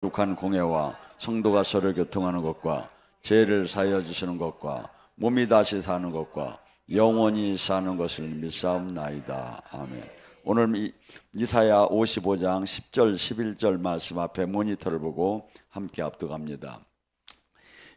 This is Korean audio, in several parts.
거룩한 공예와 성도가 서로 교통하는 것과 죄를 사하여 주시는 것과 몸이 다시 사는 것과 영원히 사는 것을 믿사옵나이다. 아멘. 오늘 이사야 55장 10절 11절 말씀 앞에 모니터를 보고 함께 압독합니다.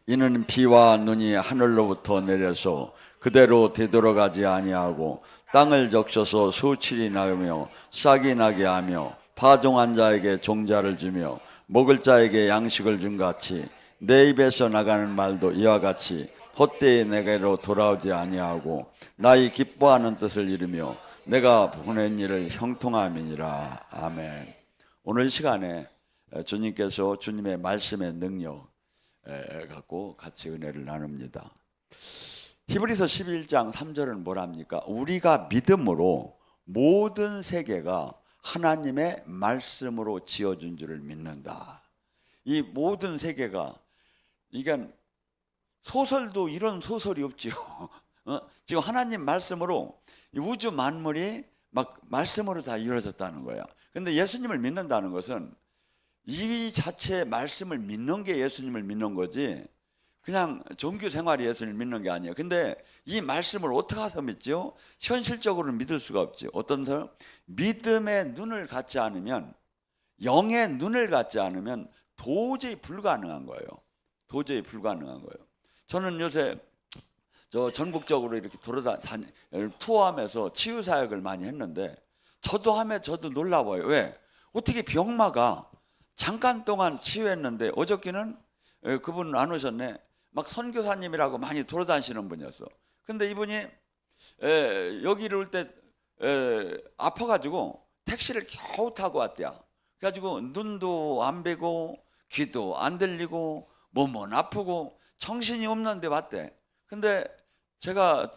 이는 비와 눈이 하늘로부터 내려서 그대로 되돌아가지 아니하고 땅을 적셔서 수칠이 나며 싹이 나게 하며 파종한 자에게 종자를 주며 먹을 자에게 양식을 준 같이 내 입에서 나가는 말도 이와 같이 헛되이 내게로 돌아오지 아니하고 나의 기뻐하는 뜻을 이루며 내가 보낸 일을 형통함이니라. 아멘. 오늘 시간에 주님께서 주님의 말씀의 능력 갖고 같이 은혜를 나눕니다. 히브리서 11장 3절은 뭐랍니까? 우리가 믿음으로 모든 세계가 하나님의 말씀으로 지어준 줄을 믿는다. 이 모든 세계가, 이게 소설도 이런 소설이 없지요. 지금 하나님 말씀으로 이 우주 만물이 막 말씀으로 다 이루어졌다는 거야. 근데 예수님을 믿는다는 것은 이 자체의 말씀을 믿는 게 예수님을 믿는 거지, 그냥 종교 생활이 예수님을 믿는 게 아니에요. 근데 이 말씀을 어떻게 해서 믿죠? 현실적으로는 믿을 수가 없지. 어떤 사람 믿음의 눈을 갖지 않으면, 영의 눈을 갖지 않으면 도저히 불가능한 거예요. 도저히 불가능한 거예요. 저는 요새 전국적으로 이렇게 투어하면서 치유 사역을 많이 했는데 저도 놀라워요. 왜? 어떻게 병마가 잠깐 동안 치유했는데, 어저께는 그분 안 오셨네. 막 선교사님이라고 많이 돌아다니시는 분이었어. 근데 이분이 여기를 올 때 아파가지고 택시를 겨우 타고 왔대요. 그래가지고 눈도 안 배고 귀도 안 들리고 몸은 아프고 정신이 없는데 왔대. 근데 제가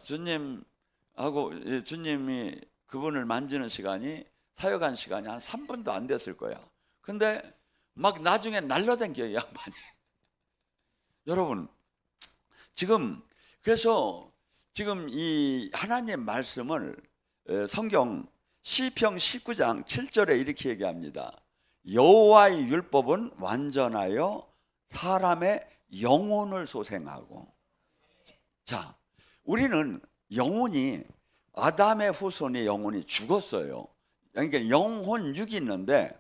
주님이 그분을 만지는 시간이, 사역한 시간이 한 3분도 안 됐을 거야. 근데 막 나중에 날라댕겨요, 양반이. 여러분, 그래서 지금 이 하나님 말씀을 성경 시편 19장 7절에 이렇게 얘기합니다. 여호와의 율법은 완전하여 사람의 영혼을 소생하고. 자, 우리는 영혼이, 아담의 후손의 영혼이 죽었어요. 그러니까 영혼 육이 있는데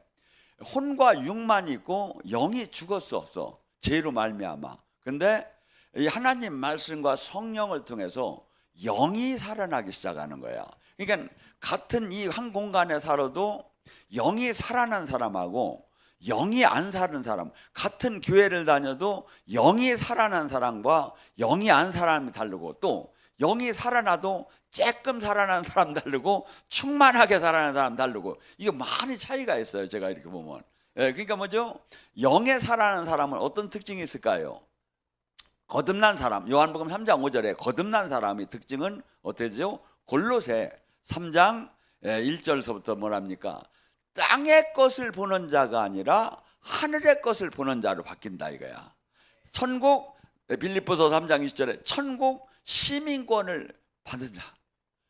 혼과 육만 있고 영이 죽었었어, 죄로 말미암아. 근데 이 하나님 말씀과 성령을 통해서 영이 살아나기 시작하는 거야. 그러니까 같은 이 한 공간에 살아도 영이 살아난 사람하고 영이 안 사는 사람, 같은 교회를 다녀도 영이 살아난 사람과 영이 안 사람이 다르고, 또 영이 살아나도 조금 살아난 사람 다르고 충만하게 살아난 사람 다르고, 이게 많이 차이가 있어요, 제가 이렇게 보면. 그러니까 뭐죠? 영에 살아난 사람은 어떤 특징이 있을까요? 거듭난 사람, 요한복음 3장 5절에 거듭난 사람의 특징은 어때죠? 골로새 3장 1절서부터 뭐랍니까? 땅의 것을 보는 자가 아니라 하늘의 것을 보는 자로 바뀐다 이거야. 천국, 빌립보서 3장 20절에 천국 시민권을 받은 자.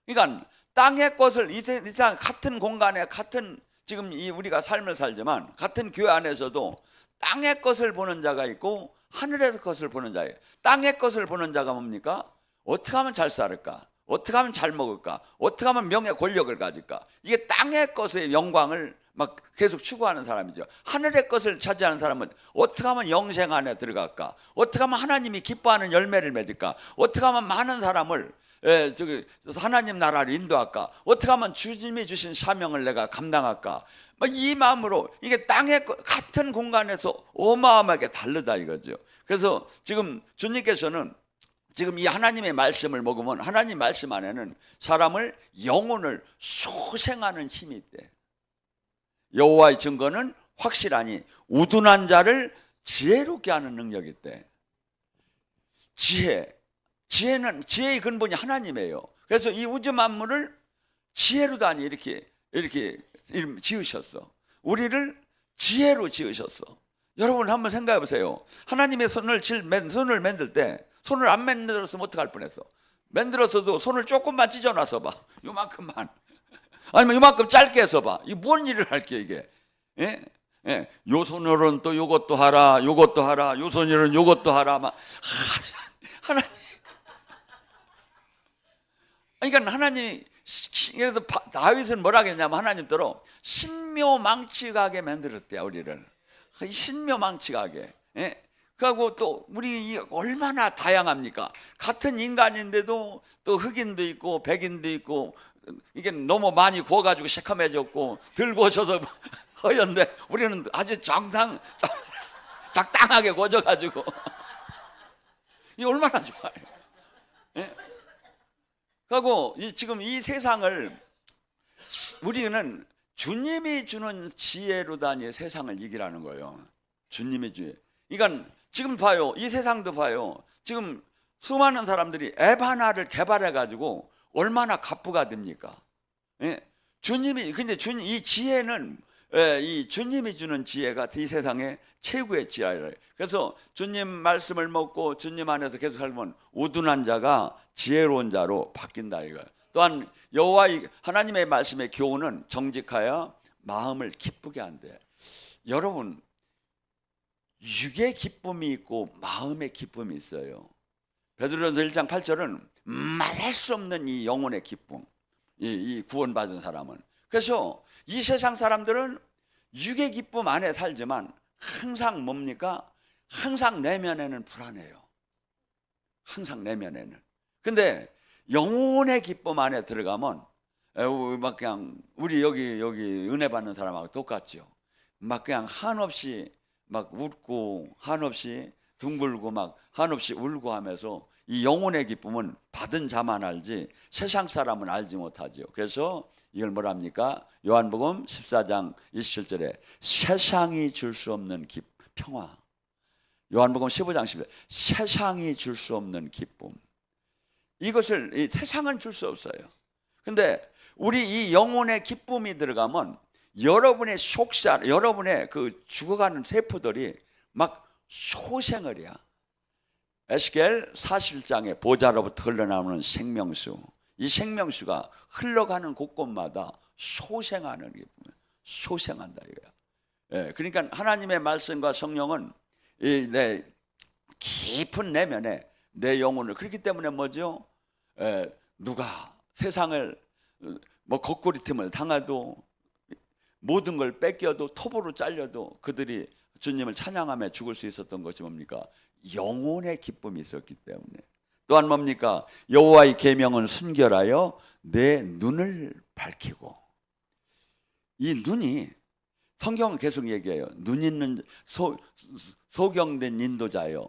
그러니까 땅의 것을, 이 세상 같은 공간에 같은 지금 이 우리가 삶을 살지만 같은 교회 안에서도 땅의 것을 보는 자가 있고 하늘의 것을 보는 자예요. 땅의 것을 보는 자가 뭡니까? 어떻게 하면 잘 살을까? 어떻게 하면 잘 먹을까? 어떻게 하면 명예 권력을 가질까? 이게 땅의 것의 영광을 막 계속 추구하는 사람이죠. 하늘의 것을 차지하는 사람은 어떻게 하면 영생 안에 들어갈까? 어떻게 하면 하나님이 기뻐하는 열매를 맺을까? 어떻게 하면 많은 사람을 하나님 나라를 인도할까? 어떻게 하면 주님이 주신 사명을 내가 감당할까? 이 마음으로, 이게 땅의 같은 공간에서 어마어마하게 다르다 이거죠. 그래서 지금 주님께서는 지금 이 하나님의 말씀을 먹으면, 하나님 말씀 안에는 사람을, 영혼을 소생하는 힘이 있대. 여호와의 증거는 확실하니 우둔한 자를 지혜롭게 하는 능력이 있대. 지혜의 근본이 하나님이에요. 그래서 이 우주 만물을 지혜로 다니 이렇게 지으셨어. 우리를 지혜로 지으셨어. 여러분 한번 생각해 보세요. 하나님의 손을 만들 때 손을 안 만들었으면 어떡할 뻔했어? 만들었어도 손을 조금만 찢어놔서 봐. 요만큼만. 아니면 요만큼 짧게 해서 봐. 이게 뭔 일을 할게 이게? 예? 예, 요손으로는 또 요것도 하라, 요것도 하라, 요손으로는 요것도 하라. 막 하나님, 그러니까 하나님이 그래서 다윗은 뭐라 했냐면 하나님대로 신묘망측하게 만들었대요, 우리를. 신묘망측하게. 예? 그리고 또 우리 얼마나 다양합니까? 같은 인간인데도 또 흑인도 있고 백인도 있고, 이게 너무 많이 구워가지고 새카매졌고 들고 오셔서 허연데 우리는 아주 적당하게 구워져가지고 이 얼마나 좋아요. 예? 그리고 지금 이 세상을 우리는 주님이 주는 지혜로다니 세상을 이기라는 거예요. 주님의 지혜. 그러니까 지금 봐요. 이 세상도 봐요. 지금 수많은 사람들이 앱 하나를 개발해 가지고 얼마나 갑부가 됩니까? 예? 주님이, 근데 이 지혜는, 이 주님이 주는 지혜가 이 세상의 최고의 지혜예요. 그래서 주님 말씀을 먹고 주님 안에서 계속 살면 우둔한 자가 지혜로운 자로 바뀐다 이거예요. 또한 여호와의 하나님의 말씀의 교훈은 정직하여 마음을 기쁘게 한대. 여러분, 육의 기쁨이 있고 마음의 기쁨이 있어요. 베드로전서 1장 8절은 말할 수 없는 이 영혼의 기쁨, 이 구원받은 사람은. 그래서 이 세상 사람들은 육의 기쁨 안에 살지만 항상 뭡니까? 항상 내면에는 불안해요. 항상 내면에는. 근데 영혼의 기쁨 안에 들어가면 막 그냥 우리 여기 은혜 받는 사람하고 똑같죠. 막 그냥 한없이 막 웃고 한없이 둥글고 막 한없이 울고 하면서 이 영혼의 기쁨은 받은 자만 알지 세상 사람은 알지 못하죠. 그래서 이걸 뭐랍니까? 요한복음 14장 27절에 세상이 줄 수 없는 평화. 요한복음 15장 10절 세상이 줄 수 없는 기쁨. 이것을 이 세상은 줄 수 없어요. 근데 우리 이 영혼의 기쁨이 들어가면 여러분의 여러분의 그 죽어가는 세포들이 막 소생을 해요. 에스겔 41장에 보좌로부터 흘러나오는 생명수, 이 생명수가 흘러가는 곳곳마다 소생하는 게 소생한다 이거야. 예, 그러니까 하나님의 말씀과 성령은 내 깊은 내면에 내 영혼을, 그렇기 때문에 뭐죠? 누가 세상을 뭐 거꾸리팀을 당해도 모든 걸 뺏겨도 톱으로 잘려도 그들이 주님을 찬양하며 죽을 수 있었던 것이 뭡니까? 영혼의 기쁨이 있었기 때문에. 또한 뭡니까? 여호와의 계명은 순결하여 내 눈을 밝히고. 이 눈이 성경은 계속 얘기해요. 눈 있는 소경된 인도자여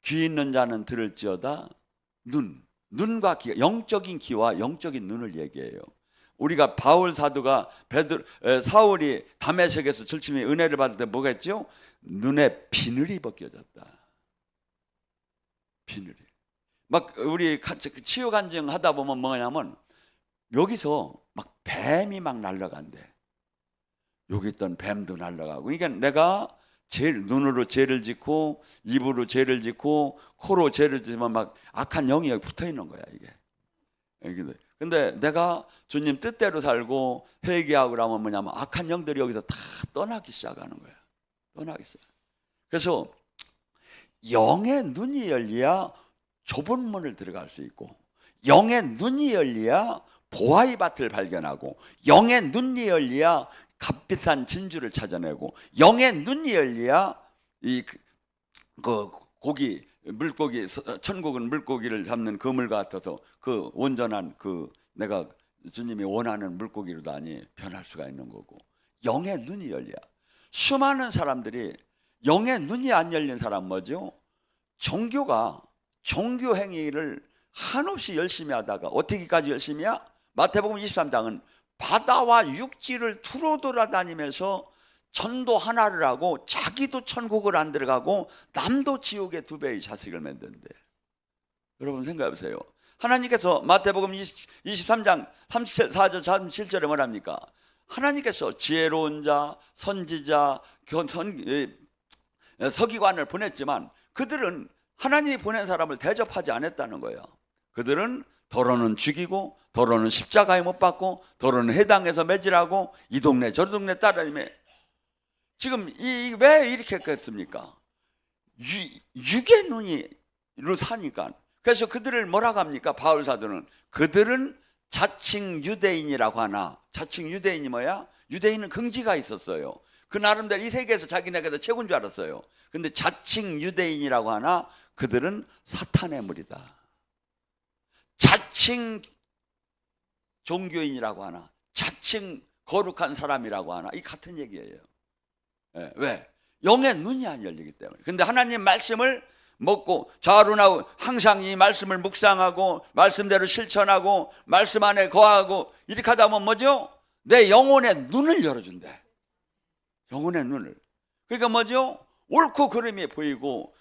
귀 있는 자는 들을지어다. 눈과 귀, 영적인 귀와 영적인 눈을 얘기해요. 우리가 바울 사도가 사울이 다메섹에서 철심히 은혜를 받을 때 뭐가 했죠? 눈에 비늘이 벗겨졌다. 비늘이. 막 우리 치유 간증 하다 보면 뭐냐면 여기서 막 뱀이 막 날아간대. 여기 있던 뱀도 날아가고. 그러니까 내가 눈으로 죄를 짓고 입으로 죄를 짓고 코로 죄를 짓면 막 악한 영이 여기 붙어 있는 거야 이게. 근데 내가 주님 뜻대로 살고 회개하고 그러면 뭐냐면 악한 영들이 여기서 다 떠나기 시작하는 거야. 떠나기 시작. 그래서 영의 눈이 열려야 좁은 문을 들어갈 수 있고, 영의 눈이 열려야 보화의 밭을 발견하고, 영의 눈이 열려야 값비싼 진주를 찾아내고, 영의 눈이 열려야 물고기, 천국은 물고기를 잡는 그물 같아서 그 온전한 내가 주님이 원하는 물고기로다니 변할 수가 있는 거고, 영의 눈이 열려. 수많은 사람들이 영의 눈이 안 열린 사람 뭐죠? 종교 행위를 한없이 열심히 하다가 어떻게까지 열심히야? 마태복음 23장은 바다와 육지를 두루 돌아다니면서 전도 하나를 하고 자기도 천국을 안 들어가고 남도 지옥의 2배의 자식을 만든대. 여러분 생각해보세요. 하나님께서 마태복음 23장 34절 37절에 뭐랍니까? 하나님께서 지혜로운 자, 선지자, 서기관을 보냈지만 그들은 하나님이 보낸 사람을 대접하지 않았다는 거예요. 그들은 더러는 죽이고 더러는 십자가에 못 박고 더러는 해당해서 매질하고 이 동네 저 동네 따라다니며 지금 왜 이렇게 했겠습니까? 육의 눈이로 사니까. 그래서 그들을 뭐라고 합니까? 바울 사도는 그들은 자칭 유대인이라고 하나. 자칭 유대인이 뭐야? 유대인은 긍지가 있었어요. 그 나름대로 이 세계에서 자기네가 최고인 줄 알았어요. 근데 자칭 유대인이라고 하나 그들은 사탄의 무리다. 자칭 종교인이라고 하나, 자칭 거룩한 사람이라고 하나, 이 같은 얘기예요. 예, 왜? 영의 눈이 안 열리기 때문에. 근데 하나님 말씀을 먹고 좌루나고 항상 이 말씀을 묵상하고 말씀대로 실천하고 말씀 안에 거하고 이렇게 하다 보면 뭐죠? 내 영혼의 눈을 열어준대. 영혼의 눈을. 그러니까 뭐죠? 옳고 그름이 보이고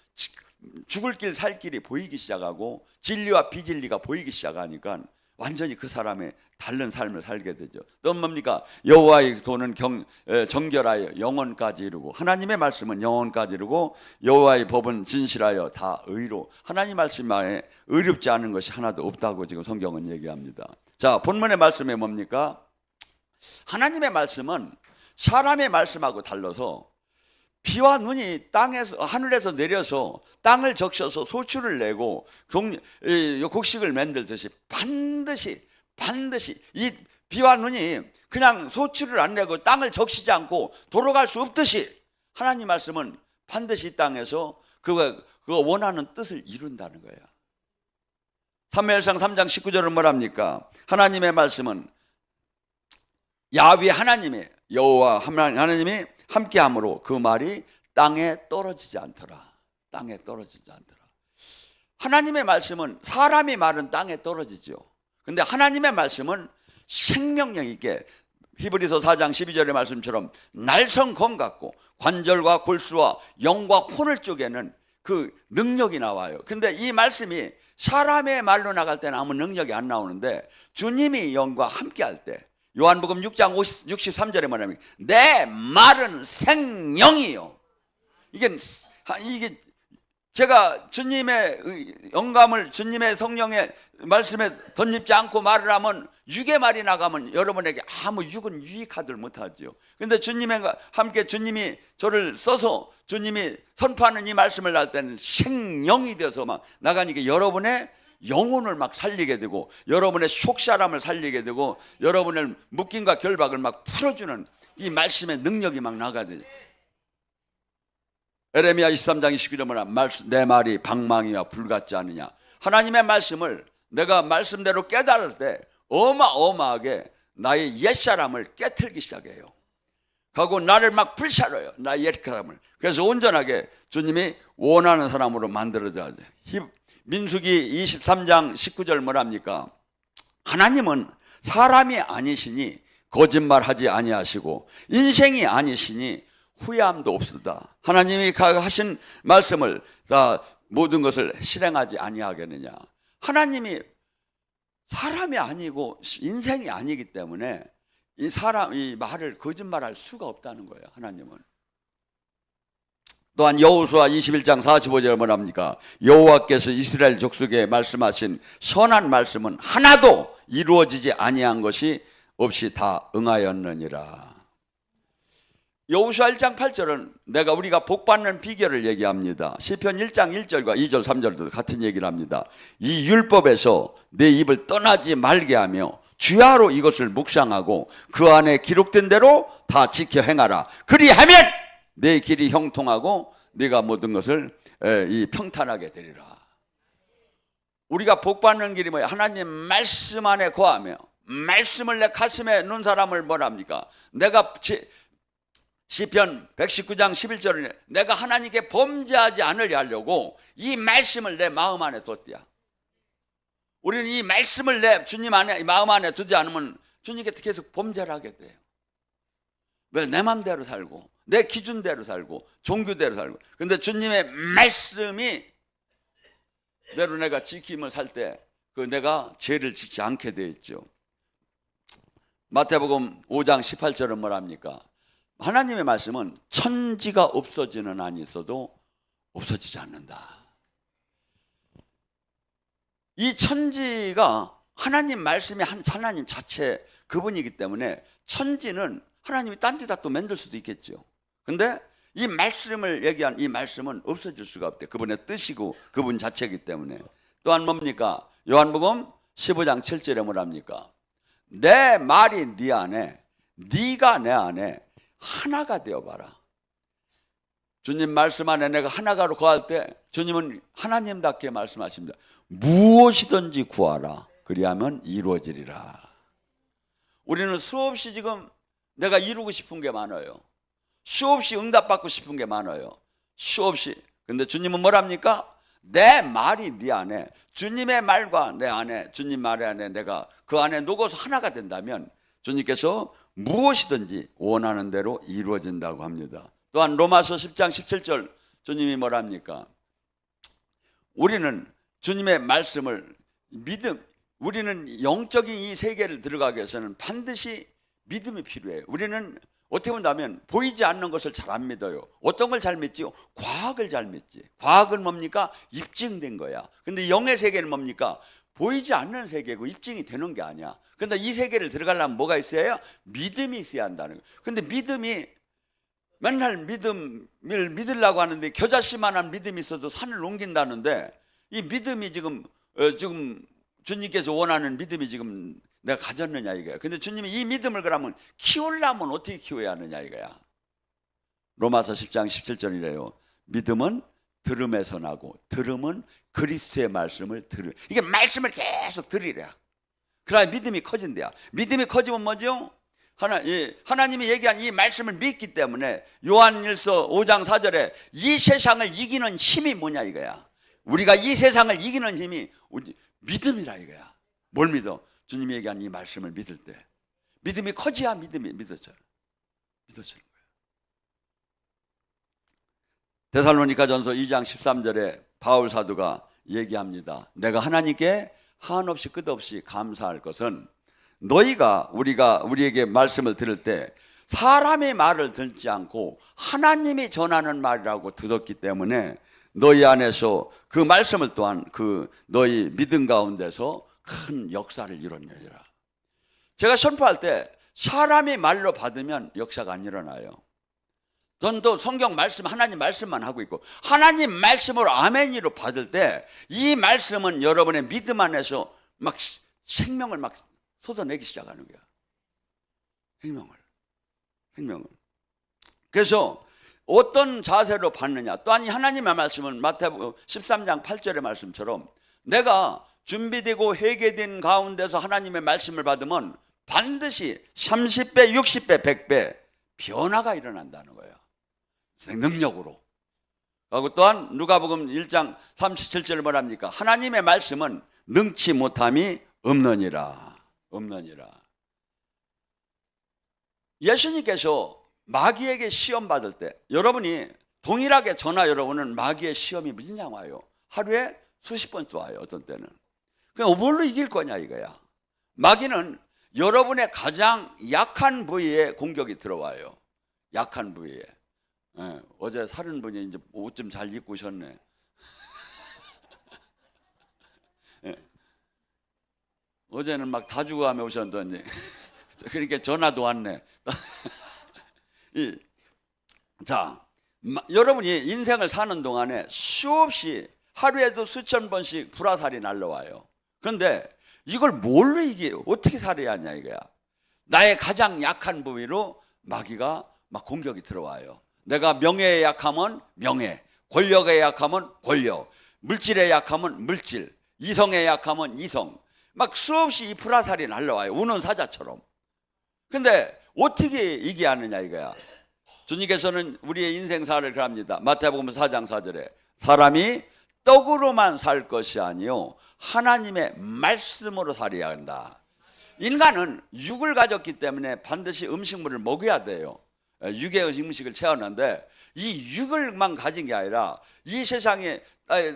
죽을 길 살 길이 보이기 시작하고 진리와 비진리가 보이기 시작하니까 완전히 그 사람의 다른 삶을 살게 되죠. 또 뭡니까? 여호와의 도는 정결하여 영원까지 이루고 하나님의 말씀은 영원까지 이루고 여호와의 법은 진실하여 다 의로. 하나님 말씀 안에 의롭지 않은 것이 하나도 없다고 지금 성경은 얘기합니다. 자, 본문의 말씀이 뭡니까? 하나님의 말씀은 사람의 말씀하고 달라서 비와 눈이 땅에서 하늘에서 내려서 땅을 적셔서 소출을 내고 곡식을 만들듯이 반드시 이 비와 눈이 그냥 소출을 안 내고 땅을 적시지 않고 돌아갈 수 없듯이 하나님 말씀은 반드시 이 땅에서 그거 원하는 뜻을 이룬다는 거예요. 사무엘상 3장 19절은 뭐랍니까? 하나님의 말씀은 야훼 하나님의 여호와 하나님이 함께함으로 그 말이 땅에 떨어지지 않더라. 땅에 떨어지지 않더라. 하나님의 말씀은 사람이 말은 땅에 떨어지죠. 근데 하나님의 말씀은 생명력 있게 히브리서 4장 12절의 말씀처럼 날성검 같고 관절과 골수와 영과 혼을 쪼개는 그 능력이 나와요. 근데 이 말씀이 사람의 말로 나갈 때는 아무 능력이 안 나오는데 주님이 영과 함께 할 때 요한복음 6장 63절에 뭐냐면 내 말은 생영이요. 이게 제가 주님의 영감을 주님의 성령의 말씀에 덧입지 않고 말을 하면 육의 말이 나가면 여러분에게 아무 육은 유익하들 못하죠. 그런데 주님과 함께 주님이 저를 써서 주님이 선포하는 이 말씀을 할 때는 생영이 되어서 막 나가니까 여러분의 영혼을 막 살리게 되고 여러분의 속사람을 살리게 되고 여러분의 묶임과 결박을 막 풀어주는 이 말씀의 능력이 막 나가야 에레미야 23장 29절에 내 말이 방망이와 불 같지 않느냐. 하나님의 말씀을 내가 말씀대로 깨달을 때 어마어마하게 나의 옛사람을 깨틀기 시작해요. 하고 나를 막 불사려요. 나의 옛사람을. 그래서 온전하게 주님이 원하는 사람으로 만들어줘야 돼. 민수기 23장 19절 뭐랍니까? 하나님은 사람이 아니시니 거짓말하지 아니하시고 인생이 아니시니 후회함도 없으다. 하나님이 하신 말씀을 다 모든 것을 실행하지 아니하겠느냐. 하나님이 사람이 아니고 인생이 아니기 때문에 이 말을 거짓말할 수가 없다는 거예요. 하나님은. 또한 여호수아 21장 45절에 뭐랍니까? 여호와께서 이스라엘 족속에 말씀하신 선한 말씀은 하나도 이루어지지 아니한 것이 없이 다 응하였느니라. 여호수아 1장 8절은 우리가 복받는 비결을 얘기합니다. 시편 1장 1절과 2절 3절도 같은 얘기를 합니다. 이 율법에서 내 입을 떠나지 말게 하며 주야로 이것을 묵상하고 그 안에 기록된 대로 다 지켜 행하라. 그리하면 내 길이 형통하고 네가 모든 것을 평탄하게 되리라. 우리가 복받는 길이 뭐야? 하나님 말씀 안에 거하며 말씀을 내 가슴에 넣은 사람을 뭐랍니까? 내가 시편 119장 11절에 내가 하나님께 범죄하지 않으려 하려고 이 말씀을 내 마음 안에 뒀디야. 우리는 이 말씀을 내 주님 안에 마음 안에 두지 않으면 주님께 계속 범죄를 하게 돼요. 왜? 내 마음대로 살고 내 기준대로 살고 종교대로 살고. 그런데 주님의 말씀이 대로 내가 지킴을 살 때 내가 죄를 짓지 않게 되어 있죠. 마태복음 5장 18절은 뭐랍니까? 하나님의 말씀은 천지가 없어지는 한이 있어도 없어지지 않는다. 이 천지가 하나님 말씀이 하나님 자체 그분이기 때문에 천지는 하나님이 딴 데다 또 만들 수도 있겠죠. 근데 이 말씀을 얘기한 이 말씀은 없어질 수가 없대. 그분의 뜻이고 그분 자체이기 때문에. 또한 뭡니까? 요한복음 15장 7절에 뭐랍니까? 내 말이 네 안에, 네가 내 안에 하나가 되어봐라. 주님 말씀 안에 내가 하나가로 거할 때 주님은 하나님답게 말씀하십니다. 무엇이든지 구하라. 그리하면 이루어지리라. 우리는 수없이 지금 내가 이루고 싶은 게 많아요. 수없이 응답받고 싶은 게 많아요. 수없이. 근데 주님은 뭐랍니까? 내 말이 네 안에, 주님의 말과 내 안에, 주님 말 안에 내가 그 안에 녹아서 하나가 된다면 주님께서 무엇이든지 원하는 대로 이루어진다고 합니다. 또한 로마서 10장 17절 주님이 뭐랍니까? 우리는 주님의 말씀을 우리는 영적인 이 세계를 들어가기 위해서는 반드시 믿음이 필요해요. 우리는 어떻게 본다면 보이지 않는 것을 잘 안 믿어요. 어떤 걸 잘 믿지요? 과학을 잘 믿지. 과학은 뭡니까? 입증된 거야. 근데 영의 세계는 뭡니까? 보이지 않는 세계고 입증이 되는 게 아니야. 근데 이 세계를 들어가려면 뭐가 있어야? 믿음이 있어야 한다는 거예요. 근데 믿음이 맨날 믿음을 믿으려고 하는데 겨자씨만한 믿음이 있어도 산을 옮긴다는데 이 믿음이 지금 주님께서 원하는 믿음이 지금 내가 가졌느냐 이거야. 근데 주님이 이 믿음을 그러면 키우려면 어떻게 키워야 하느냐 이거야. 로마서 10장 17절이래요. 믿음은 들음에서 나고 들음은 그리스도의 말씀을 들으. 이게 말씀을 계속 들으랴. 그래야 믿음이 커진대야. 믿음이 커지면 뭐죠? 하나님이 얘기한 이 말씀을 믿기 때문에 요한일서 5장 4절에 이 세상을 이기는 힘이 뭐냐 이거야. 우리가 이 세상을 이기는 힘이 믿음이라 이거야. 뭘 믿어? 주님이 얘기한 이 말씀을 믿을 때 믿음이 커지야 믿음이 믿어져요. 믿어지는 거예요. 데살로니가전서 2장 13절에 바울 사도가 얘기합니다. 내가 하나님께 한없이 끝없이 감사할 것은 너희가 우리에게 말씀을 들을 때 사람의 말을 듣지 않고 하나님이 전하는 말이라고 들었기 때문에 너희 안에서 그 말씀을 또한 그 너희 믿음 가운데서 큰 역사를 이뤄내리라. 제가 선포할 때 사람이 말로 받으면 역사가 안 일어나요. 전도 성경 말씀 하나님 말씀만 하고 있고 하나님 말씀으로 아멘이로 받을 때 이 말씀은 여러분의 믿음 안에서 막 생명을 막 쏟아내기 시작하는 거야. 생명을. 그래서 어떤 자세로 받느냐. 또한 이 하나님의 말씀은 마태복음 13장 8절의 말씀처럼 내가 준비되고 회개된 가운데서 하나님의 말씀을 받으면 반드시 30배, 60배, 100배 변화가 일어난다는 거예요. 능력으로. 그리고 또한 누가복음 1장 37절을 뭐랍니까? 하나님의 말씀은 능치 못함이 없느니라. 예수님께서 마귀에게 시험 받을 때 여러분이 동일하게 저나 여러분은 마귀의 시험이 무진장 와요. 하루에 수십 번씩 와요. 어떤 때는. 그럼 뭘로 이길 거냐 이거야. 마귀는 여러분의 가장 약한 부위에 공격이 들어와요. 약한 부위에. 어제 사는 분이 이제 옷 좀 잘 입고 오셨네. 어제는 막 다 죽어가며 오셨더니 그러니까 전화도 왔네. 자, 여러분이 인생을 사는 동안에 수없이 하루에도 수천 번씩 불화살이 날라와요. 그런데 이걸 뭘로 어떻게 살아야 하냐 이거야. 나의 가장 약한 부위로 마귀가 막 공격이 들어와요. 내가 명예에 약하면 명예, 권력에 약하면 권력, 물질에 약하면 물질, 이성에 약하면 이성. 막 수없이 이 불화살이 날라와요. 우는 사자처럼. 근데 어떻게 이겨하느냐 이거야. 주님께서는 우리의 인생사를 그럽니다. 마태복음 4장 4절에 사람이 떡으로만 살 것이 아니요 하나님의 말씀으로 살아야 한다. 인간은 육을 가졌기 때문에 반드시 음식물을 먹여야 돼요. 육의 음식을 채웠는데 이 육을만 가진 게 아니라 이 세상에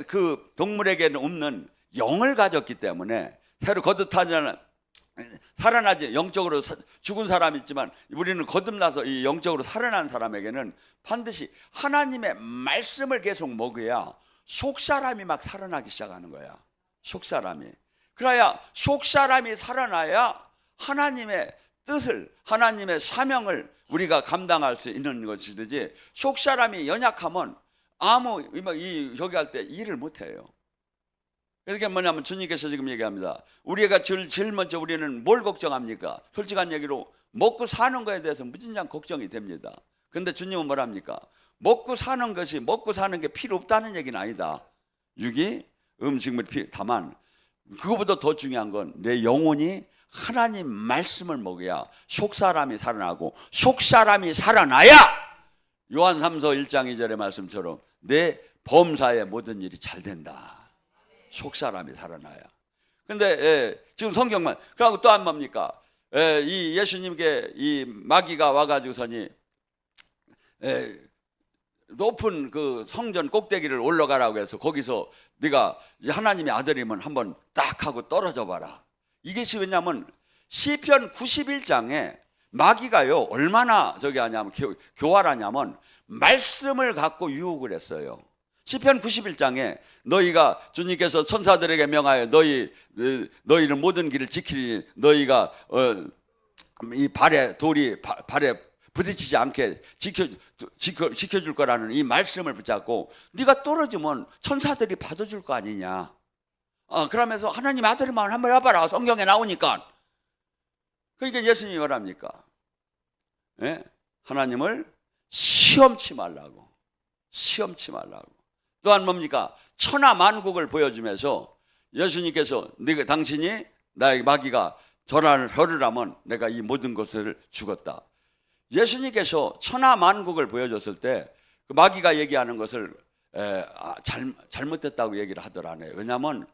그 동물에게는 없는 영을 가졌기 때문에 새로 거듭하자는 살아나지 영적으로 죽은 사람이 있지만 우리는 거듭나서 이 영적으로 살아난 사람에게는 반드시 하나님의 말씀을 계속 먹어야 속사람이 막 살아나기 시작하는 거야. 속사람이. 그래야 속사람이 살아나야 하나님의 뜻을 하나님의 사명을 우리가 감당할 수 있는 것이지, 속 사람이 연약하면 아무 여기 할 때 일을 못 해요. 그게 뭐냐면 주님께서 지금 얘기합니다. 우리가 제일 먼저 우리는 뭘 걱정합니까? 솔직한 얘기로 먹고 사는 거에 대해서 무진장 걱정이 됩니다. 근데 주님은 뭐랍니까? 먹고 사는 게 필요 없다는 얘기는 아니다. 육이 음식물이 다만 그거보다 더 중요한 건 내 영혼이 하나님 말씀을 먹어야 속사람이 살아나고, 속사람이 살아나야 요한 3서 1장 2절의 말씀처럼 내 범사의 모든 일이 잘 된다. 속사람이 살아나야. 근데 지금 성경만 그리고 또 한 뭡니까? 이 예수님께 이 마귀가 와가지고서니 높은 그 성전 꼭대기를 올라가라고 해서 거기서 네가 하나님의 아들이면 한번 딱 하고 떨어져 봐라. 이것이 왜냐면 시편 91장에 마귀가요 얼마나 하냐면 교활하냐면 말씀을 갖고 유혹을 했어요. 시편 91장에 너희가 주님께서 천사들에게 명하여 너희는 모든 길을 지키리, 너희가 이 돌이 발에 부딪히지 않게 지켜줄 거라는 이 말씀을 붙잡고 네가 떨어지면 천사들이 받아줄 거 아니냐. 그러면서 하나님 아들만 한번 해봐라. 성경에 나오니까. 그러니까 예수님이 뭐랍니까? 하나님을 시험치 말라고. 또한 뭡니까? 천하 만국을 보여주면서 예수님께서 당신이 나의 마귀가 절을 하면 내가 이 모든 것을 주겠다. 예수님께서 천하 만국을 보여줬을 때 그 마귀가 얘기하는 것을 잘못됐다고 얘기를 하더라네요. 왜냐하면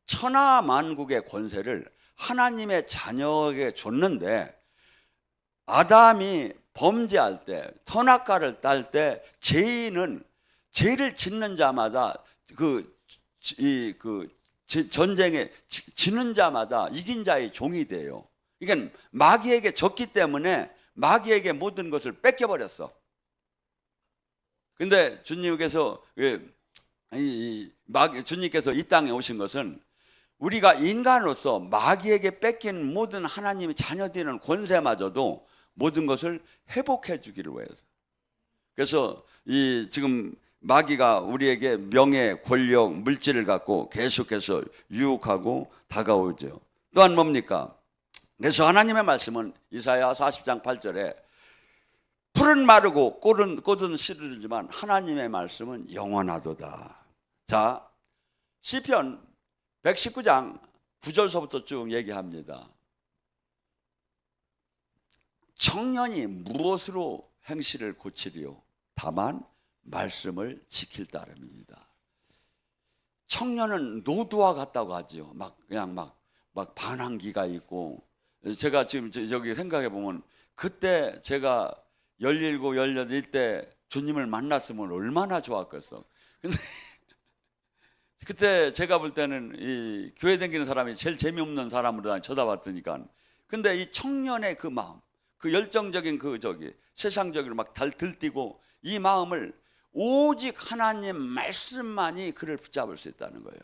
천하 만국의 권세를 하나님의 자녀에게 줬는데 아담이 범죄할 때, 선악과를 딸 때 죄인은 죄를 짓는 자마다 전쟁에 지는 자마다 이긴 자의 종이 돼요. 그러니까 마귀에게 졌기 때문에 마귀에게 모든 것을 뺏겨버렸어. 근데 주님께서 이 땅에 오신 것은 우리가 인간으로서 마귀에게 뺏긴 모든 하나님의 자녀되는 권세마저도 모든 것을 회복해 주기를 위해서. 그래서 지금 마귀가 우리에게 명예, 권력, 물질을 갖고 계속해서 유혹하고 다가오죠. 또한 뭡니까? 그래서 하나님의 말씀은 이사야 40장 8절에 풀은 마르고 꽃은 시들지만 하나님의 말씀은 영원하도다. 자, 시편 119장 9절서부터 쭉 얘기합니다. 청년이 무엇으로 행실을 고치리요? 다만 말씀을 지킬 따름입니다. 청년은 노두와 같다고 하죠. 막 반항기가 있고. 제가 지금 저기 생각해 보면 그때 제가 17, 18일 때 주님을 만났으면 얼마나 좋았겠어. 근데 그때 제가 볼 때는 이 교회 다니는 사람이 제일 재미없는 사람으로 쳐다봤으니까. 근데 이 청년의 그 마음, 그 열정적인 세상적으로 막 들뛰고 이 마음을 오직 하나님 말씀만이 그를 붙잡을 수 있다는 거예요.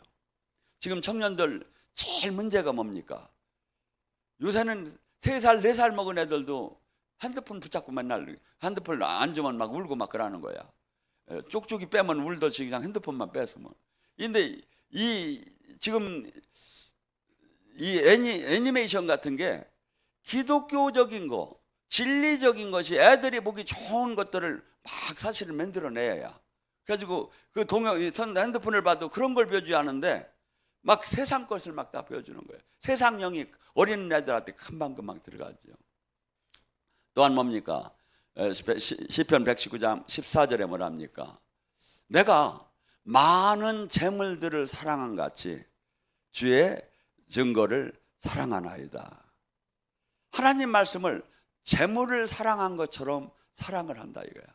지금 청년들 제일 문제가 뭡니까? 요새는 3살, 4살 먹은 애들도 핸드폰 붙잡고 맨날 핸드폰 안 주면 막 울고 막 그러는 거야. 쪽쪽이 빼면 울듯이 그냥 핸드폰만 뺐으면. 근데 지금 이 애니메이션 같은 게 기독교적인 거, 진리적인 것이 애들이 보기 좋은 것들을 막 사실을 만들어내야. 그래가지고 핸드폰을 봐도 그런 걸 보여주지 않은데 막 세상 것을 막 다 보여주는 거예요. 세상령이 어린 애들한테 금방금방 들어가죠. 또한 뭡니까? 시편 119장 14절에 뭐랍니까? 내가 많은 재물들을 사랑한 같이 주의 증거를 사랑하나이다. 하나님 말씀을 재물을 사랑한 것처럼 사랑을 한다 이거야.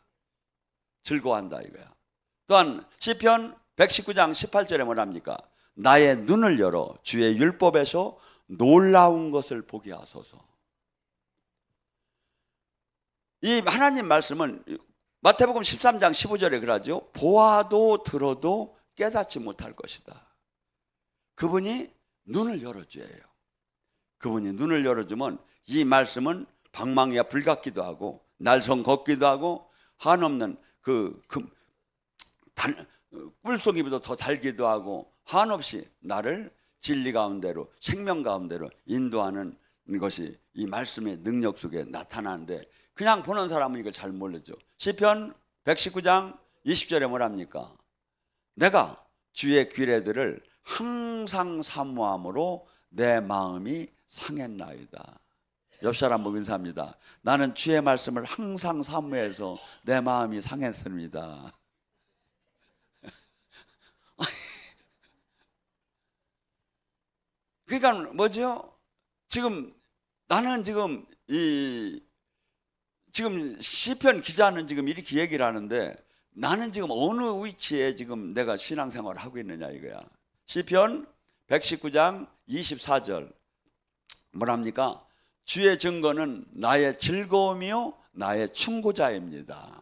즐거워한다 이거야. 또한 시편 119장 18절에 뭐랍니까? 나의 눈을 열어 주의 율법에서 놀라운 것을 보게 하소서. 이 하나님 말씀은 마태복음 13장 15절에 그러죠. 보아도 들어도 깨닫지 못할 것이다. 그분이 눈을 열어줘야 해요. 그분이 눈을 열어주면 이 말씀은 방망이와 불 같기도 하고 날성 걷기도 하고 한없는 꿀송이보다 더 달기도 하고 한없이 나를 진리 가운데로 생명 가운데로 인도하는 것이 이 말씀의 능력 속에 나타나는데 그냥 보는 사람은 이걸 잘 모르죠. 시편 119장 20절에 뭐랍니까? 내가 주의 규례들을 항상 사모함으로 내 마음이 상했나이다. 옆 사람 보고 인사합니다. 나는 주의 말씀을 항상 사모해서 내 마음이 상했습니다. 그러니까 뭐죠? 지금 나는 지금 지금 시편 기자는 지금 이렇게 얘기를 하는데 나는 지금 어느 위치에 지금 내가 신앙생활을 하고 있느냐 이거야. 시편 119장 24절 뭐랍니까? 주의 증거는 나의 즐거움이요 나의 충고자입니다.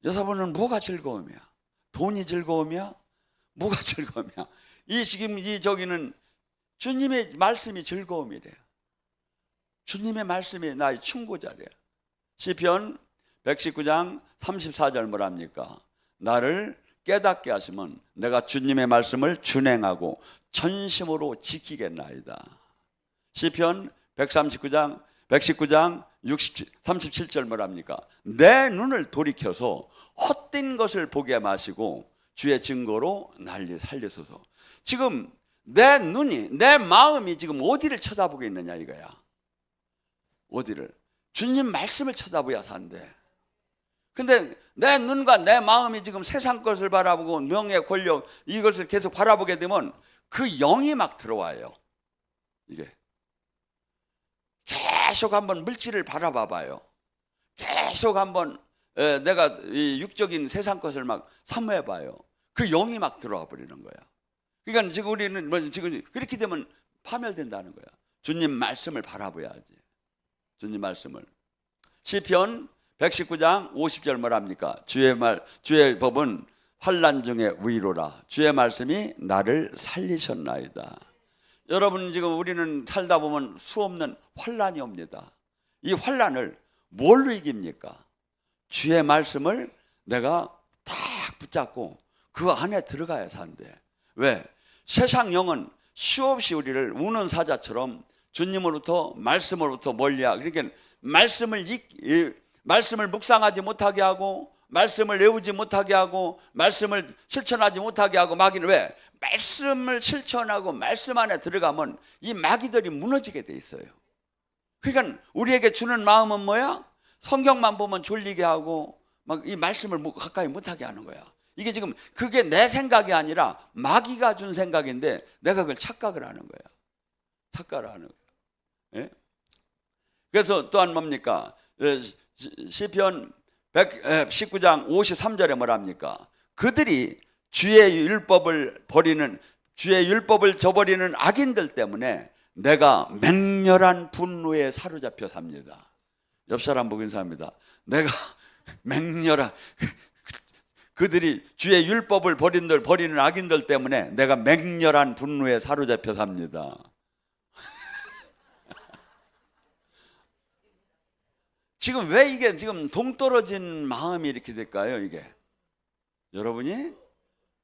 여러분은 뭐가 즐거움이야? 돈이 즐거움이야? 뭐가 즐거움이야? 지금 저기는 주님의 말씀이 즐거움이래요. 주님의 말씀이 나의 충고자래요. 시편 119장 34절 뭐랍니까? 나를 깨닫게 하시면 내가 주님의 말씀을 준행하고 전심으로 지키겠나이다. 시편 119장 37절 뭐랍니까? 내 눈을 돌이켜서 헛된 것을 보게 마시고 주의 증거로 난리 살리소서. 지금 내 눈이 내 마음이 지금 어디를 쳐다보고 있느냐 이거야. 어디를? 주님 말씀을 쳐다보야 산대. 근데 내 눈과 내 마음이 지금 세상 것을 바라보고 명예 권력 이것을 계속 바라보게 되면 그 영이 막 들어와요. 이게 계속 한번 물질을 바라봐봐요. 계속 한번 내가 이 육적인 세상 것을 막 사모해봐요. 그 영이 막 들어와 버리는 거야. 그러니까 지금 우리는 뭐 지금 그렇게 되면 파멸된다는 거야. 주님 말씀을 바라봐야지. 주님 말씀을. 시편 119장 50절 뭐랍니까? 주의 법은 환난 중에 위로라. 주의 말씀이 나를 살리셨나이다. 여러분 지금 우리는 살다 보면 수없는 환난이 옵니다. 이 환난을 뭘로 이깁니까? 주의 말씀을 내가 딱 붙잡고 그 안에 들어가야 산대. 왜? 세상 영은 수없이 우리를 우는 사자처럼 주님으로부터 말씀으로부터 멀리하고 그러니까 말씀을 묵상하지 못하게 하고 말씀을 외우지 못하게 하고 말씀을 실천하지 못하게 하고 마귀는 왜? 말씀을 실천하고 말씀 안에 들어가면 이 마귀들이 무너지게 돼 있어요. 그러니까 우리에게 주는 마음은 뭐야? 성경만 보면 졸리게 하고 막 이 말씀을 가까이 못하게 하는 거야. 이게 지금 그게 내 생각이 아니라 마귀가 준 생각인데 내가 그걸 착각을 하는 거야. 착각을 하는 거야. 예? 그래서 또한 뭡니까? 시편 119장 53절에 뭐랍니까? 그들이 주의 율법을 저버리는 악인들 때문에 내가 맹렬한 분노에 사로잡혀 삽니다. 옆 사람 보고 인사합니다. 내가 맹렬한 그들이 주의 율법을 버리는 악인들 때문에 내가 맹렬한 분노에 사로잡혀 삽니다. 지금 왜 이게 지금 동떨어진 마음이 이렇게 될까요? 이게 여러분이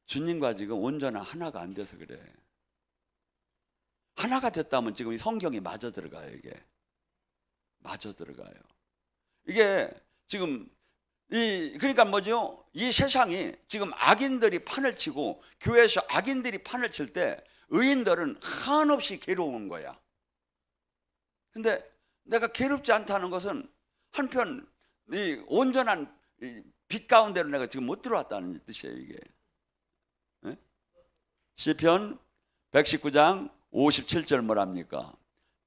주님과 지금 온전한 하나가 안 돼서 그래. 하나가 됐다면 지금 이 성경이 맞아 들어가요. 이게 맞아 들어가요. 이게 지금 그러니까 뭐죠? 이 세상이 지금 악인들이 판을 치고 교회에서 악인들이 판을 칠 때 의인들은 한없이 괴로운 거야. 근데 내가 괴롭지 않다는 것은 한편 이 온전한 빛 가운데로 내가 지금 못 들어왔다는 뜻이에요. 이게 시편 119장 57절 뭐랍니까?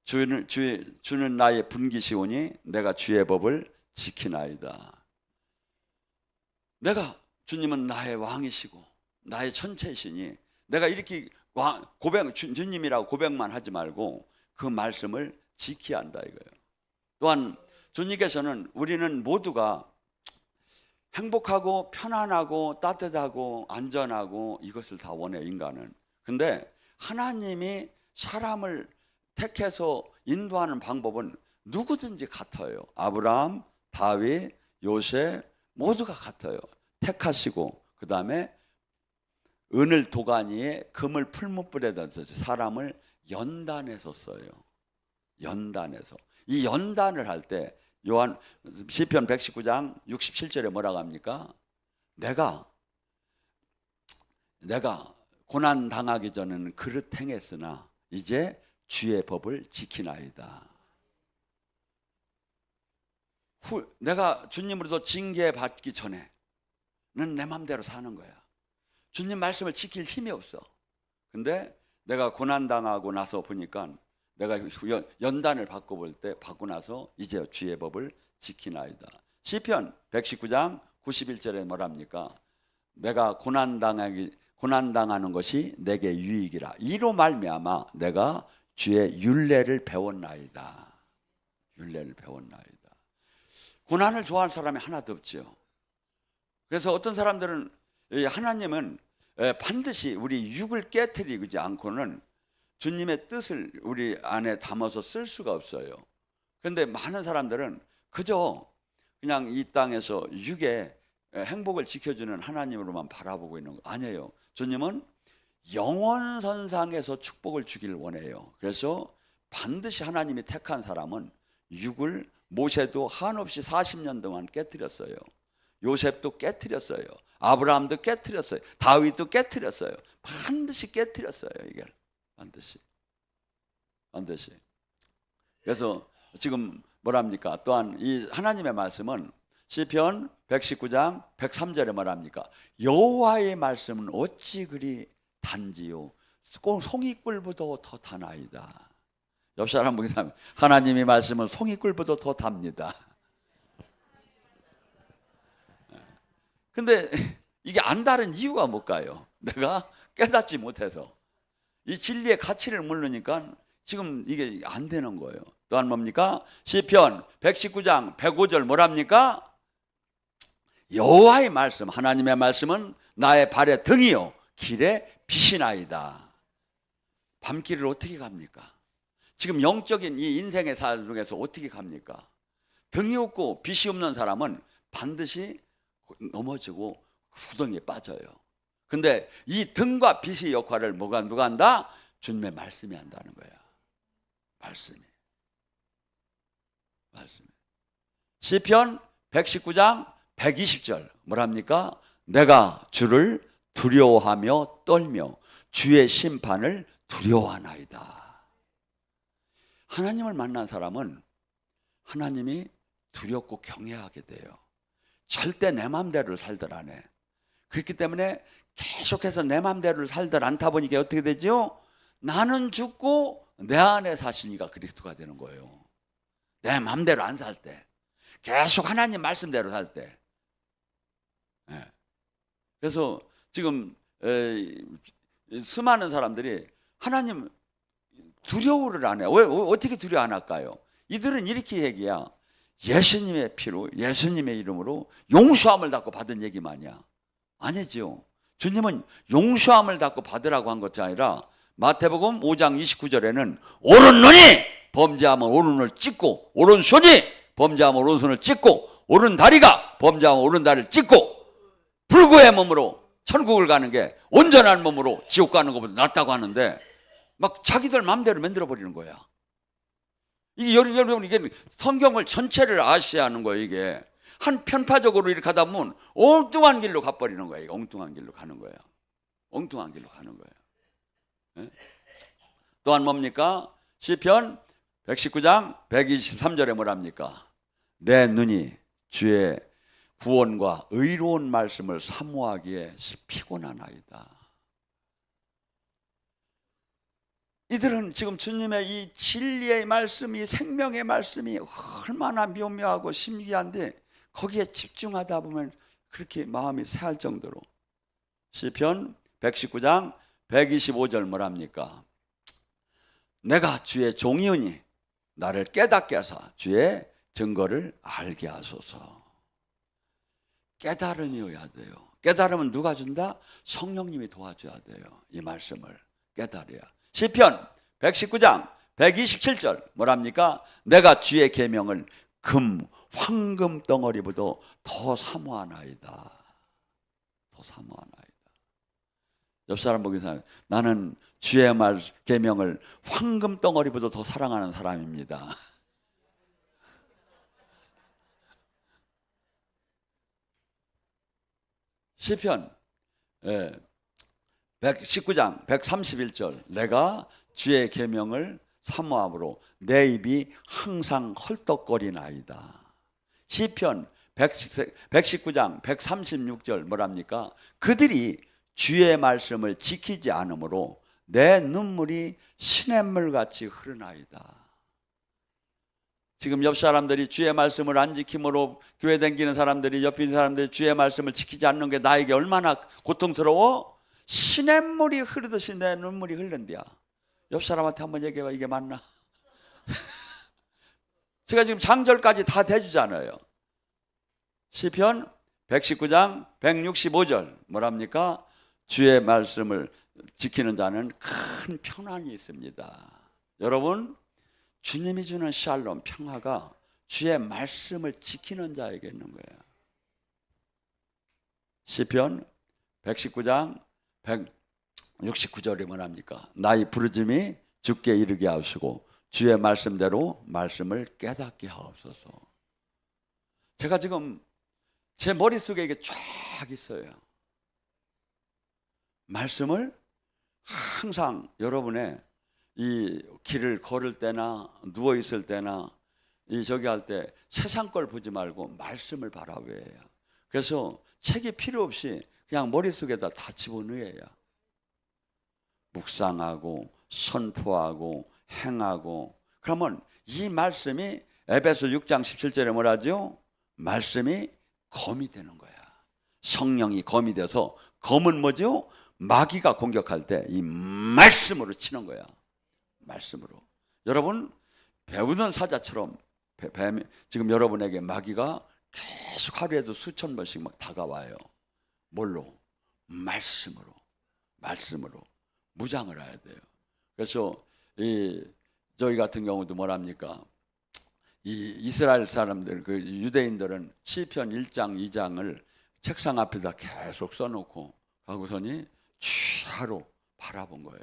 주는 나의 분기시오니 내가 주의 법을 지키나이다. 내가 주님은 나의 왕이시고 나의 천체이시니 내가 이렇게 주님이라고 고백만 하지 말고 그 말씀을 지켜야 한다 이거예요. 또한 주님께서는 우리는 모두가 행복하고 편안하고 따뜻하고 안전하고 이것을 다 원해 인간은. 근데 하나님이 사람을 택해서 인도하는 방법은 누구든지 같아요. 아브라함, 다윗, 요셉 모두가 같아요. 택하시고 그 다음에 은을 도가니에 금을 풀무불에 던져 사람을 연단해서 써요. 연단해서. 이 연단을 할 때 요한 시편 119장 67절에 뭐라고 합니까? 내가 고난 당하기 전에는 그릇 행했으나 이제 주의 법을 지키나이다. 내가 주님으로서 징계받기 전에는 내 맘대로 사는 거야. 주님 말씀을 지킬 힘이 없어. 근데 내가 고난 당하고 나서 보니까 내가 연단을 받고 나서 이제 주의 법을 지키나이다. 시편 119장 91절에 뭐랍니까? 내가 고난 당하는 것이 내게 유익이라. 이로 말미암아 내가 주의 율례를 배웠나이다. 율례를 배웠나이다. 고난을 좋아하는 사람이 하나도 없죠. 그래서 어떤 사람들은 하나님은 반드시 우리 육을 깨트리지 않고는 주님의 뜻을 우리 안에 담아서 쓸 수가 없어요. 그런데 많은 사람들은 그저 그냥 이 땅에서 육의 행복을 지켜주는 하나님으로만 바라보고 있는 거 아니에요. 주님은 영원선상에서 축복을 주길 원해요. 그래서 반드시 하나님이 택한 사람은 육을 모세도 한없이 40년 동안 깨뜨렸어요. 요셉도 깨뜨렸어요. 아브라함도 깨뜨렸어요. 다윗도 깨뜨렸어요. 반드시 깨뜨렸어요. 이게 반드시. 그래서 지금 뭐랍니까? 또한 이 하나님의 말씀은 시편 119장 103절에 뭐랍니까? 여호와의 말씀은 어찌 그리 단지요 송이꿀보다 더 다나이다. 옆 사람 보기서 하나님의 말씀은 송이꿀보다 더 답니다. 근데 이게 안 다른 이유가 뭘까요? 내가 깨닫지 못해서 이 진리의 가치를 모르니까 지금 이게 안 되는 거예요. 또한 뭡니까? 시편 119장 105절 뭐랍니까? 여호와의 말씀, 하나님의 말씀은 나의 발의 등이요 길에 빛이나이다. 밤길을 어떻게 갑니까? 지금 영적인 이 인생의 삶 중에서 어떻게 갑니까? 등이 없고 빛이 없는 사람은 반드시 넘어지고 구덩이에 빠져요. 근데 이 등과 빛의 역할을 누가 한다? 주님의 말씀이 한다는 거야. 말씀이. 시편 119장 120절 뭐랍니까? 내가 주를 두려워하며 떨며 주의 심판을 두려워하나이다. 하나님을 만난 사람은 하나님이 두렵고 경외하게 돼요. 절대 내 맘대로 살들 안 해. 그렇기 때문에 계속해서 내 맘대로 살들 않다 보니까 어떻게 되죠? 나는 죽고 내 안에 사시니까 그리스도가 되는 거예요. 내 맘대로 안 살 때, 계속 하나님 말씀대로 살 때. 그래서 지금 수많은 사람들이 하나님 두려워를 안 해요. 왜 어떻게 두려워 안 할까요? 이들은 이렇게 얘기야. 예수님의 피로, 예수님의 이름으로 용서함을 받고 받은 얘기만이야. 아니지요. 주님은 용서함을 받고 받으라고 한 것이 아니라 마태복음 5장 29절에는 오른눈이 범죄하면 오른눈을 찢고, 오른손이 범죄하면 오른손을 찢고, 오른다리가 범죄하면 오른다리를 찢고, 불구의 몸으로 천국을 가는 게 온전한 몸으로 지옥 가는 것보다 낫다고 하는데 막 자기들 마음대로 만들어버리는 거야. 이게 여러분 이게 성경을 전체를 아시아는 거예요. 이게 한 편파적으로 이렇게 하다 보면 엉뚱한 길로 가버리는 거예요. 이게 엉뚱한 길로 가는 거예요. 엉뚱한 길로 가는 거예요. 또한 뭡니까? 시편 119장 123절에 뭐랍니까? 내 눈이 주의 구원과 의로운 말씀을 사모하기에 피곤하나이다. 이들은 지금 주님의 이 진리의 말씀이, 생명의 말씀이 얼마나 묘묘하고 신기한데 거기에 집중하다 보면 그렇게 마음이 새할 정도로. 시편 119장 125절 뭐랍니까? 내가 주의 종이오니 나를 깨닫게 하사 주의 증거를 알게 하소서. 깨달음이어야 돼요. 깨달음은 누가 준다? 성령님이 도와줘야 돼요. 이 말씀을 깨달아야. 시편 119장 127절 뭐랍니까? 내가 주의 계명을 금, 황금 덩어리보다 더 사모하나이다. 더 사모하나이다. 옆 사람 보기서 나는 주의 말 계명을 황금 덩어리보다 더 사랑하는 사람입니다. 시편 19장 131절 내가 주의 계명을 사모함으로 내 입이 항상 헐떡거리나이다. 시편 119장 136절 뭐랍니까? 그들이 주의 말씀을 지키지 않으므로 내 눈물이 시냇물같이 흐르나이다. 지금 옆 사람들이 주의 말씀을 안 지킴으로 교회 다니는 사람들이 옆에 있는 사람들이 주의 말씀을 지키지 않는 게 나에게 얼마나 고통스러워? 시냇물이 흐르듯이 내 눈물이 흐른대야. 옆 사람한테 한번 얘기해봐. 이게 맞나? 제가 지금 장절까지 다 대주잖아요. 시편 119장 165절 뭐랍니까? 주의 말씀을 지키는 자는 큰 평안이 있습니다. 여러분, 주님이 주는 샬롬 평화가 주의 말씀을 지키는 자에게 있는 거예요. 시편 119장 169절에 뭐랍니까? 나의 부르짐이 주께 이르게 하시고 주의 말씀대로 말씀을 깨닫게 하옵소서. 제가 지금 제 머릿속에 이게 쫙 있어요. 말씀을 항상 여러분의 이 길을 걸을 때나 누워 있을 때나 이 저기 할 때 세상 걸 보지 말고 말씀을 바라봐야 해요. 그래서 책이 필요 없이 그냥 머릿속에다 다 집어넣어야. 묵상하고 선포하고 행하고 그러면 이 말씀이 에베소 6장 17절에 뭐라죠? 말씀이 검이 되는 거야. 성령이 검이 돼서 검은 뭐죠? 마귀가 공격할 때 이 말씀으로 치는 거야. 말씀으로. 여러분 배우는 사자처럼 지금 여러분에게 마귀가 계속 하루에도 수천 번씩 막 다가와요. 뭘로? 말씀으로. 말씀으로 무장을 해야 돼요. 그래서 저희 같은 경우도 뭐랍니까? 이 이스라엘 사람들 그 유대인들은 시편 1장 2장을 책상 앞에다 계속 써놓고 하고서니 하루 바라본 거예요.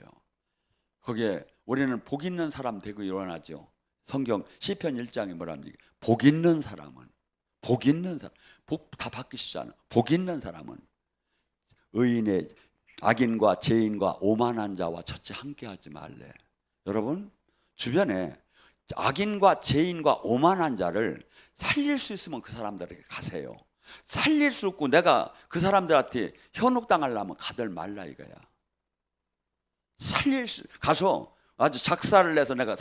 거기에 우리는 복 있는 사람 되고 일어나죠. 성경 시편 1장이 뭐랍니까? 복 있는 사람은 복 있는 사람 복 다 받기 쉽지 않아. 복 있는 사람은 의인의 악인과 죄인과 오만한 자와 첫째 함께하지 말래. 여러분 주변에 악인과 죄인과 오만한 자를 살릴 수 있으면 그 사람들에게 가세요. 살릴 수 없고 내가 그 사람들한테 현혹당하려면 가들 말라 이거야. 가서 아주 작사를 내서 내가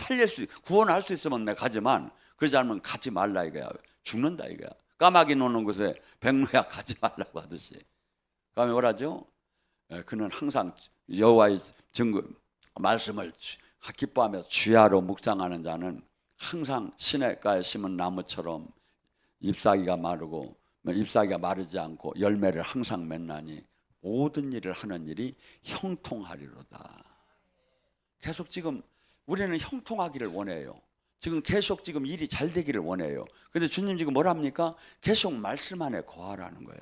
구원할 수 있으면 내가 가지만 그러지 않으면 가지 말라 이거야. 죽는다 이거야. 까마귀 노는 곳에 백로야 가지 말라고 하듯이. 그다음에 뭐라죠? 그는 항상 여호와의 말씀을 기뻐하며 주야로 묵상하는 자는 항상 시냇가에 심은 나무처럼 잎사귀가 마르고 잎사귀가 마르지 않고 열매를 항상 맺나니 모든 일을 하는 일이 형통하리로다. 계속 지금 우리는 형통하기를 원해요. 지금 계속 지금 일이 잘 되기를 원해요. 그런데 주님 지금 뭐랍니까? 계속 말씀 안에 거하라는 거야.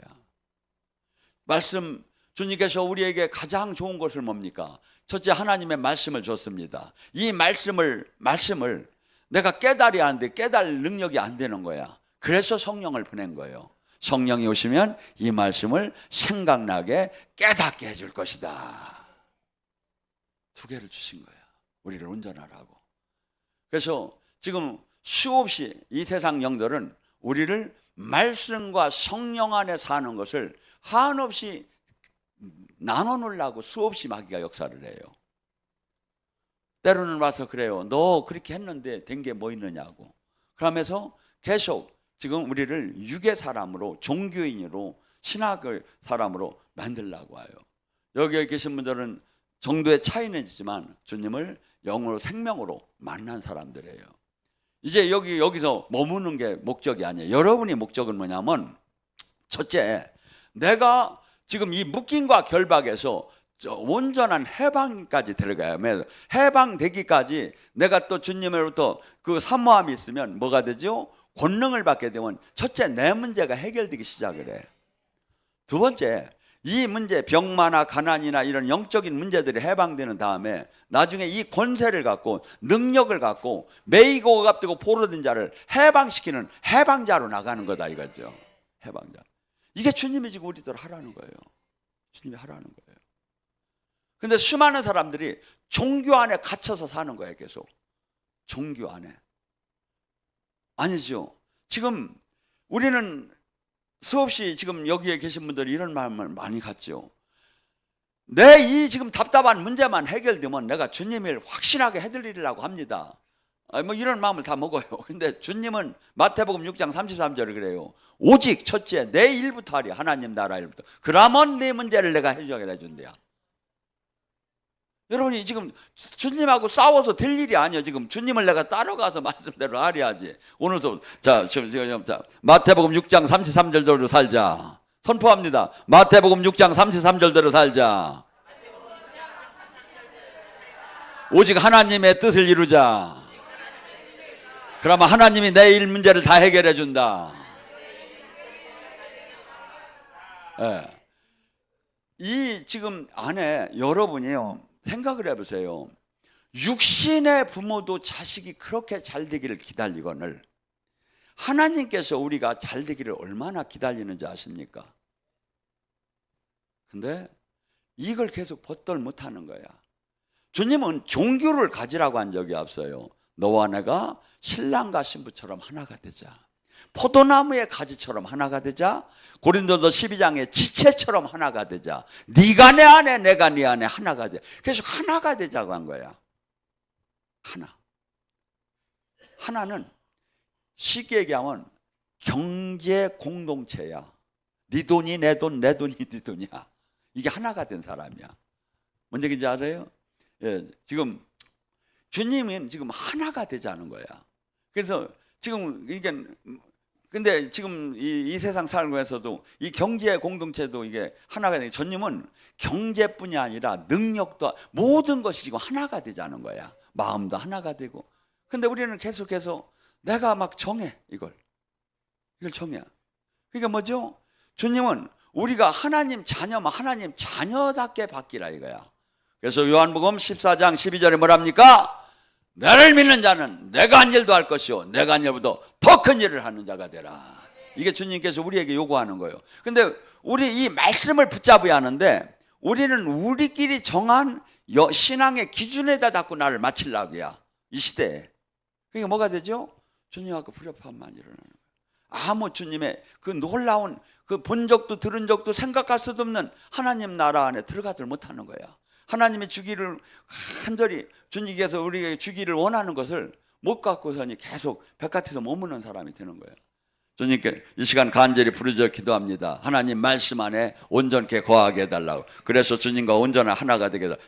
말씀 주님께서 우리에게 가장 좋은 것을 뭡니까? 첫째 하나님의 말씀을 줬습니다. 이 말씀을 내가 깨달아야 하는데 깨달을 능력이 안 되는 거야. 그래서 성령을 보낸 거예요. 성령이 오시면 이 말씀을 생각나게 깨닫게 해줄 것이다. 두 개를 주신 거야. 우리를 운전하라고. 그래서 지금 수없이 이 세상 영들은 우리를 말씀과 성령 안에 사는 것을 한없이 나눠놓으려고 수없이 마귀가 역사를 해요. 때로는 와서 그래요. 너 그렇게 했는데 된 게 뭐 있느냐고. 그러면서 계속 지금 우리를 육의 사람으로 종교인으로 신학의 사람으로 만들려고 해요. 여기에 계신 분들은 정도의 차이는 있지만 주님을 영으로 생명으로 만난 사람들이에요. 이제 여기서 머무는 게 목적이 아니에요. 여러분의 목적은 뭐냐면 첫째, 내가 지금 이 묶임과 결박에서 온전한 해방까지 들어가요. 해방되기까지 내가 또 주님으로부터 그 사모함이 있으면 뭐가 되죠? 권능을 받게 되면 첫째 내 문제가 해결되기 시작을 해. 두 번째, 이 문제, 병마나 가난이나 이런 영적인 문제들이 해방되는 다음에 나중에 이 권세를 갖고 능력을 갖고 매이고 억압되고 포로된 자를 해방시키는 해방자로 나가는 거다 이거죠. 해방자. 이게 주님이 지금 우리들 하라는 거예요. 주님이 하라는 거예요. 근데 수많은 사람들이 종교 안에 갇혀서 사는 거예요. 계속 종교 안에. 아니죠. 지금 우리는 수없이 지금 여기에 계신 분들이 이런 마음을 많이 갖죠. 내 이 지금 답답한 문제만 해결되면 내가 주님을 확신하게 해드리려고 합니다. 뭐 이런 마음을 다 먹어요. 근데 주님은 마태복음 6장 33절에 그래요. 오직 첫째 내 일부터 하리. 하나님 나라 일부터. 그러면 네 문제를 내가 해결해 준대요. 여러분이 지금 주님하고 싸워서 될 일이 아니에요. 지금 주님을 내가 따라가서 말씀대로 하려야지. 오늘도 자 마태복음 6장 33절대로 살자. 선포합니다. 마태복음 6장 33절대로 살자. 오직 하나님의 뜻을 이루자. 그러면 하나님이 내 일 문제를 다 해결해 준다. 네. 이 지금 안에 여러분이요. 생각을 해보세요. 육신의 부모도 자식이 그렇게 잘 되기를 기다리거늘 하나님께서 우리가 잘 되기를 얼마나 기다리는지 아십니까? 근데 이걸 계속 벗들 못하는 거야. 주님은 종교를 가지라고 한 적이 없어요. 너와 내가 신랑과 신부처럼 하나가 되자. 포도나무의 가지처럼 하나가 되자. 고린도서 12장의 지체처럼 하나가 되자. 네가 내 안에 내가 네 안에 하나가 돼. 계속 하나가 되자고 한 거야. 하나. 하나는 쉽게 얘기하면 경제 공동체야. 네 돈이 내 돈, 내 돈이 네 돈이야. 이게 하나가 된 사람이야. 뭔 얘기인지 알아요? 예, 지금 주님은 지금 하나가 되자는 거야. 그래서 지금 이게 근데 지금 이 세상 살면서도 이 경제 공동체도 이게 하나가 되는, 주님은 경제뿐이 아니라 능력도 모든 것이 지금 하나가 되자는 거야. 마음도 하나가 되고. 근데 우리는 계속해서 내가 막 정해 이걸 정해. 그러니까 뭐죠? 주님은 우리가 하나님 자녀만 하나님 자녀답게 바뀌라 이거야. 그래서 요한복음 14장 12절에 뭐랍니까? 나를 믿는 자는 내가 한 일도 할 것이요 내가 한 일보다 더 큰 일을 하는 자가 되라. 이게 주님께서 우리에게 요구하는 거예요. 근데 우리 이 말씀을 붙잡아야 하는데 우리는 우리끼리 정한 신앙의 기준에다 닫고 나를 맞추려고 해야 이 시대에. 그러니까 뭐가 되죠? 주님하고 불협화음만 일어나는 거예요. 아무 주님의 그 놀라운 그 본 적도 들은 적도 생각할 수도 없는 하나님 나라 안에 들어가들 못하는 거야. 하나님의 주기를 간절히 주님께서 우리에게 주기를 원하는 것을 못 갖고서니 계속 바깥에서 머무는 사람이 되는 거예요. 주님께 이 시간 간절히 부르짖어 기도합니다. 하나님 말씀 안에 온전케 거하게 해달라고. 그래서 주님과 온전한 하나가 되게 해달라고.